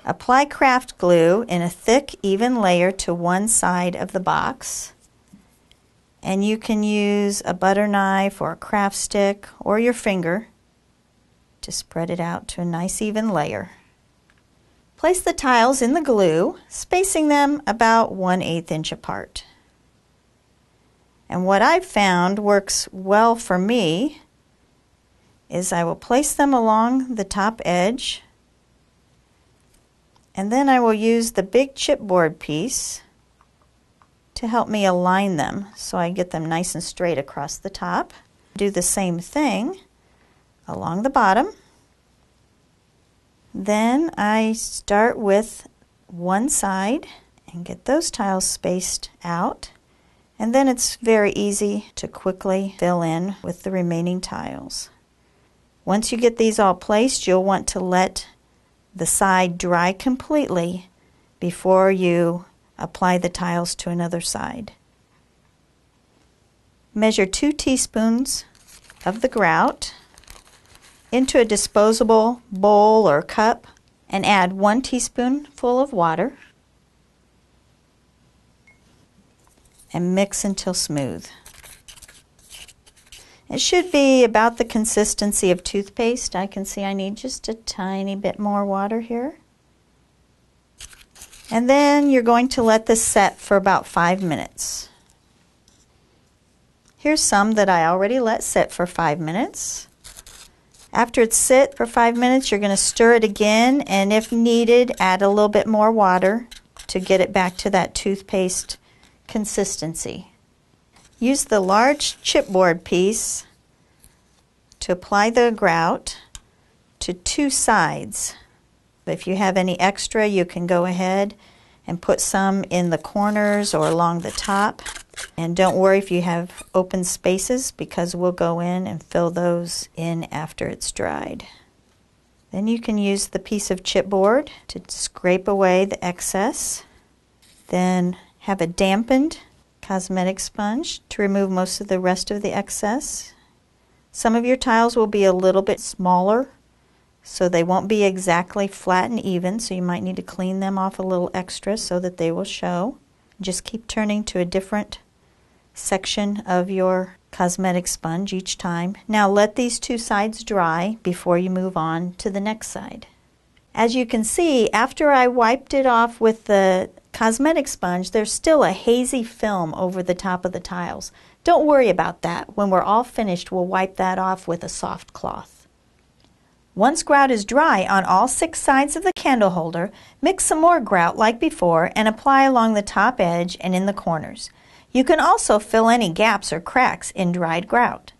Apply craft glue in a thick, even layer to one side of the box. And you can use a butter knife or a craft stick or your finger to spread it out to a nice even layer. Place the tiles in the glue, spacing them about 1/8 inch apart. And what I've found works well for me is I will place them along the top edge, and then I will use the big chipboard piece to help me align them so I get them nice and straight across the top. Do the same thing along the bottom. Then I start with one side and get those tiles spaced out, and then it's very easy to quickly fill in with the remaining tiles. Once you get these all placed, you'll want to let the side dry completely before you apply the tiles to another side. Measure 2 teaspoons of the grout into a disposable bowl or cup and add 1 teaspoonful of water and mix until smooth. It should be about the consistency of toothpaste. I can see I need just a tiny bit more water here. And then you're going to let this set for about 5 minutes. Here's some that I already let sit for 5 minutes. After it's sit for 5 minutes, you're going to stir it again, and if needed, add a little bit more water to get it back to that toothpaste consistency. Use the large chipboard piece to apply the grout to 2 sides. If you have any extra, you can go ahead and put some in the corners or along the top. And don't worry if you have open spaces, because we'll go in and fill those in after it's dried. Then you can use the piece of chipboard to scrape away the excess. Then have a dampened cosmetic sponge to remove most of the rest of the excess. Some of your tiles will be a little bit smaller, so they won't be exactly flat and even, so you might need to clean them off a little extra so that they will show. Just keep turning to a different section of your cosmetic sponge each time. Now let these 2 sides dry before you move on to the next side. As you can see, after I wiped it off with the cosmetic sponge, there's still a hazy film over the top of the tiles. Don't worry about that. When we're all finished, we'll wipe that off with a soft cloth. Once grout is dry on all 6 sides of the candle holder, mix some more grout like before and apply along the top edge and in the corners. You can also fill any gaps or cracks in dried grout.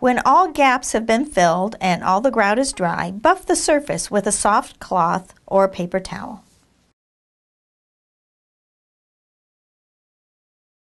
When all gaps have been filled and all the grout is dry, buff the surface with a soft cloth or a paper towel.